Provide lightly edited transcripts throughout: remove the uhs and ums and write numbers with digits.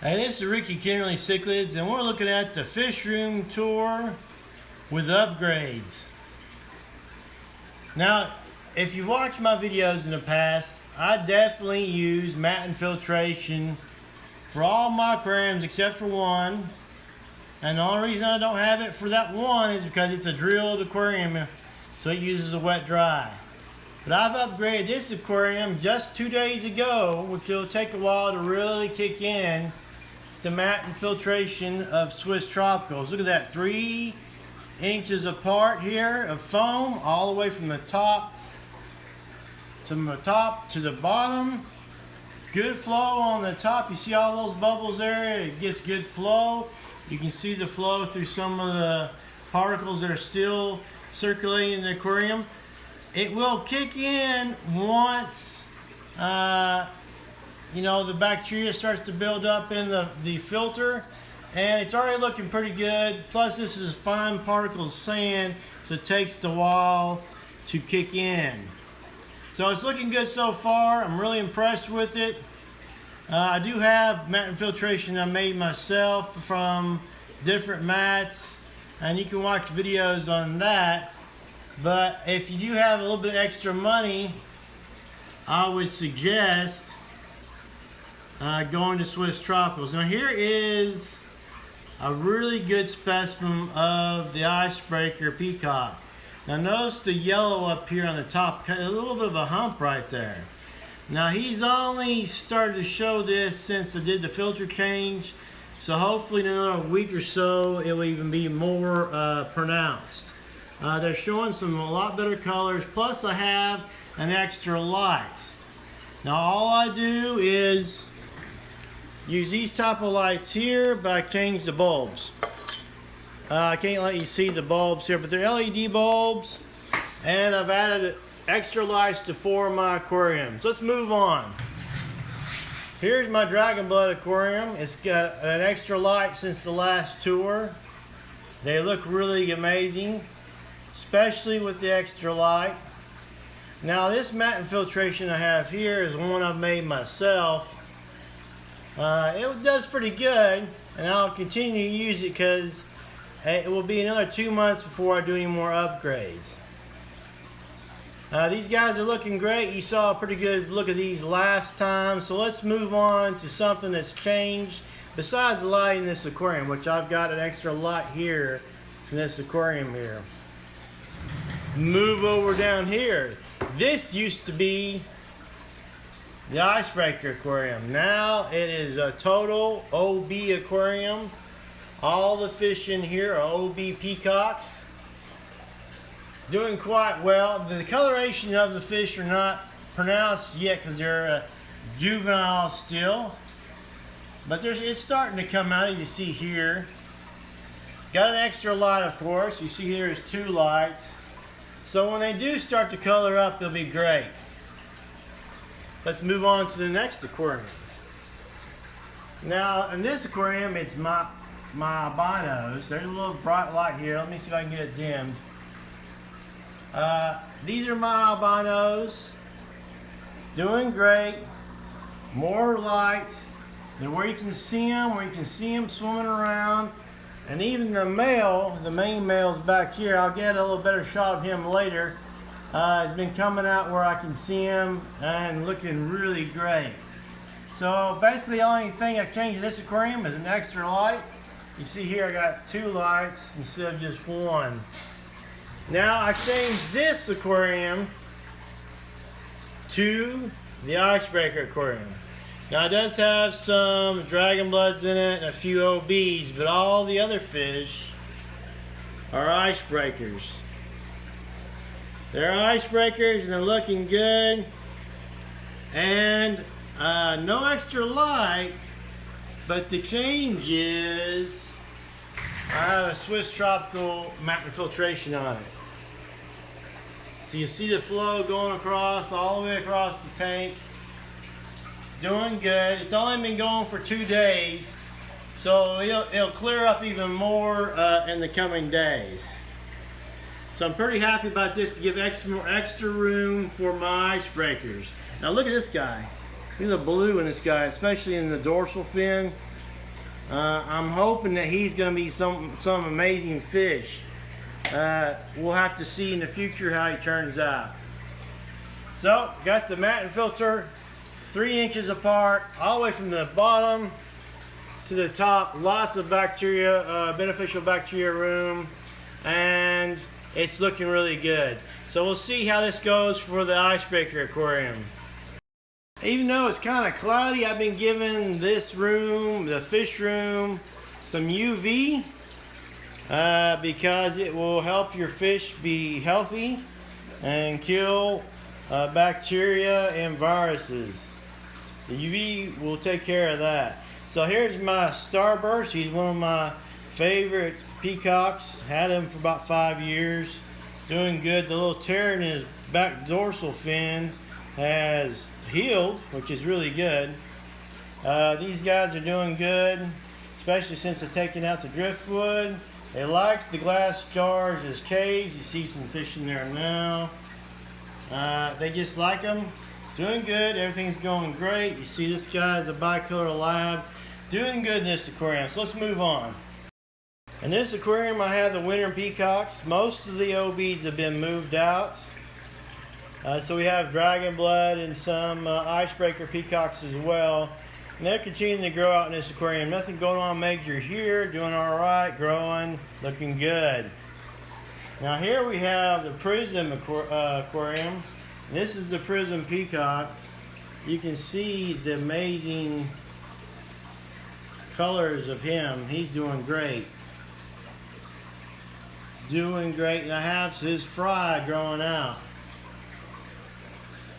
Hey, this is Ricky Kimberly Cichlids, and we're looking at the fish room tour with upgrades. Now, if you've watched my videos in the past, I definitely use mat infiltration for all my aquariums except for one. And the only reason I don't have it for that one is because it's a drilled aquarium, so it uses a wet dry. But I've upgraded this aquarium just 2 days ago, which will take a while to really kick in, the mat infiltration of Swiss Tropicals. Look at that, 3 inches apart here of foam, all the way from the top to the bottom. Good flow on the top. You see all those bubbles there? It gets good flow. You can see the flow through some of the particles that are still circulating in the aquarium. It will kick in once the bacteria starts to build up in the filter, and it's already looking pretty good. Plus this is fine particles sand, so it takes a while to kick in. So it's looking good so far. I'm really impressed with it. I do have mat infiltration I made myself from different mats, and you can watch videos on that. But if you do have a little bit extra money, I would suggest going to Swiss Tropicals. Now here is a really good specimen of the Icebreaker Peacock. Now notice the yellow up here on the top, a little bit of a hump right there. Now he's only started to show this since I did the filter change, so hopefully in another week or so it will even be more pronounced. They're showing a lot better colors, plus I have an extra light. Now all I do is use these type of lights here, but I change the bulbs. I can't let you see the bulbs here, but they're LED bulbs, and I've added extra lights to 4 of my aquariums. Let's move on. Here's my Dragon Blood aquarium. It's got an extra light since the last tour. They look really amazing, especially with the extra light. Now this mat infiltration I have here is one I've made myself. It does pretty good, and I'll continue to use it because it will be another 2 months before I do any more upgrades. These guys are looking great. You saw a pretty good look at these last time, so let's move on to something that's changed besides the light in this aquarium, which I've got an extra light here in this aquarium here. Move over down here. This used to be the Icebreaker Aquarium. Now it is a total OB aquarium. All the fish in here are OB Peacocks. Doing quite well. The coloration of the fish are not pronounced yet because they're juvenile still. But it's starting to come out, as you see here. Got an extra light, of course. You see here is 2 lights. So when they do start to color up, they'll be great. Let's move on to the next aquarium. Now, in this aquarium, it's my albinos. There's a little bright light here. Let me see if I can get it dimmed. These are my albinos. Doing great. More light. And where you can see them, swimming around. And even the main male's back here. I'll get a little better shot of him later. Has been coming out where I can see him and looking really great. So basically the only thing I changed in this aquarium is an extra light. You see here I got 2 lights instead of just 1. Now I changed this aquarium to the Icebreaker Aquarium. Now it does have some Dragon Bloods in it and a few OBs, but all the other fish are Icebreakers. They're Icebreakers and they're looking good. And no extra light, but the change is I have a Swiss Tropical mat infiltration on it. So you see the flow going across, all the way across the tank. Doing good. It's only been going for 2 days, so it'll clear up even more in the coming days. So I'm pretty happy about this to give extra room for my icebreakers. Now look at this guy. Look at the blue in this guy, especially in the dorsal fin. I'm hoping that he's going to be some amazing fish. We'll have to see in the future how he turns out. So, got the mat and filter 3 inches apart, all the way from the bottom to the top. Lots of bacteria, beneficial bacteria room, and it's looking really good. So we'll see how this goes for the Icebreaker Aquarium. Even though it's kind of cloudy, I've been giving this room, the fish room, some UV because it will help your fish be healthy and kill bacteria and viruses. The UV will take care of that. So here's my Starburst. He's one of my favorite peacocks. Had him for about 5 years. Doing good. The little tear in his back dorsal fin has healed, which is really good. These guys are doing good, especially since they're taking out the driftwood. They like the glass jars as caves. You see some fish in there now. They just like them. Doing good. Everything's going great. You see this guy is a bicolor lab. Doing good in this aquarium. So let's move on. In this aquarium I have the winter peacocks. Most of the OBs have been moved out. So we have dragon blood and some icebreaker peacocks as well. And they're continuing to grow out in this aquarium. Nothing going on major here. Doing alright. Growing. Looking good. Now here we have the Prism Aquarium. This is the Prism Peacock. You can see the amazing colors of him. He's doing great. Doing great. And I have his fry growing out.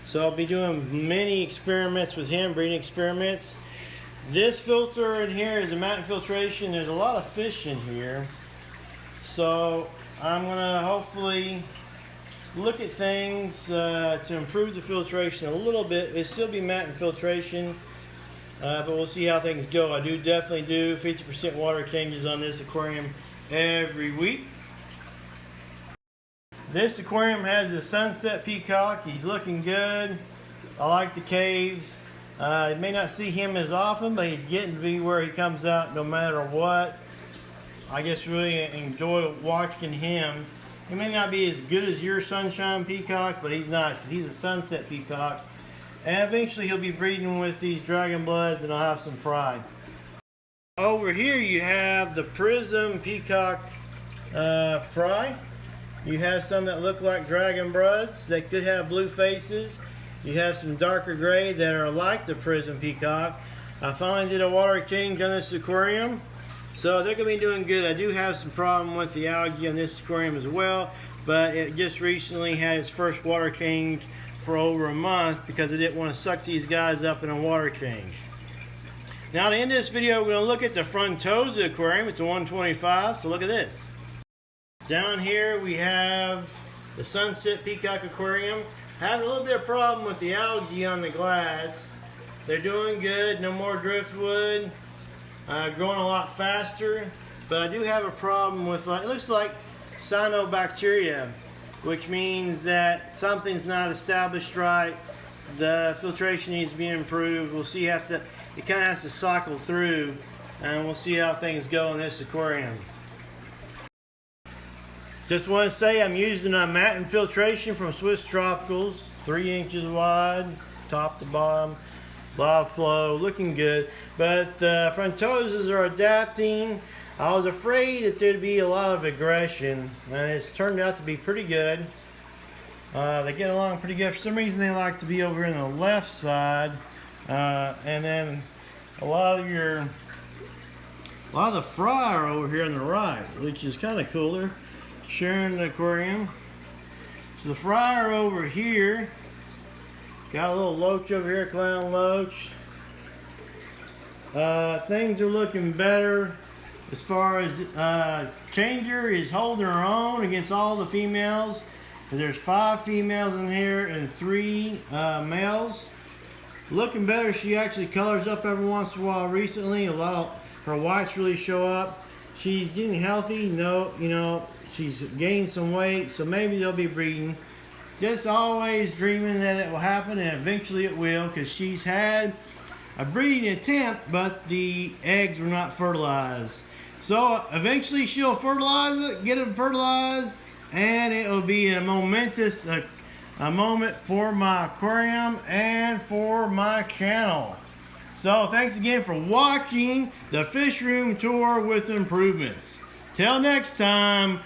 So I'll be doing many experiments with him, breeding experiments. This filter in here is a mat filtration. There's a lot of fish in here. So I'm going to hopefully look at things to improve the filtration a little bit. It'll still be mat filtration, but we'll see how things go. I do definitely do 50% water changes on this aquarium every week. This aquarium has the Sunset Peacock. He's looking good. I like the caves. You may not see him as often, but he's getting to be where he comes out no matter what. I just really enjoy watching him. He may not be as good as your Sunshine Peacock, but he's nice because he's a Sunset Peacock. And eventually he'll be breeding with these Dragon Bloods and I'll have some fry. Over here you have the Prism Peacock fry. You have some that look like Dragon Bloods. They could have blue faces. You have some darker gray that are like the Prism Peacock. I finally did a water change on this aquarium. So they're going to be doing good. I do have some problem with the algae on this aquarium as well, but it just recently had its first water change for over a month because I didn't want to suck these guys up in a water change. Now to end this video, we're going to look at the front toes of the aquarium. It's a 125, so look at this. Down here we have the Sunset Peacock Aquarium. Having a little bit of problem with the algae on the glass. They're doing good, no more driftwood. Growing a lot faster, but I do have a problem with, it looks like cyanobacteria, which means that something's not established right. The filtration needs to be improved. We'll see, it kind of has to cycle through, and we'll see how things go in this aquarium. Just want to say I'm using a mat infiltration from Swiss Tropicals, 3 inches wide, top to bottom. A lot of flow, looking good, but the frontoses are adapting. I was afraid that there'd be a lot of aggression, and it's turned out to be pretty good. They get along pretty good. For some reason they like to be over in the left side, and then a lot of the fry are over here on the right, which is kind of cooler. Sharing the aquarium. So the fry are over here. Got a little Loach over here, clown Loach. Things are looking better as far as Changer is holding her own against all the females. There's 5 females in here and 3 males. Looking better. She actually colors up every once in a while recently. A lot of her whites really show up. She's getting healthy. She's gained some weight, so maybe they'll be breeding. Just always dreaming that it will happen, and eventually it will, because she's had a breeding attempt, but the eggs were not fertilized. So eventually she'll fertilize it, get them fertilized, and it will be a momentous a moment for my aquarium and for my channel. So thanks again for watching the fish room tour with improvements. Till next time,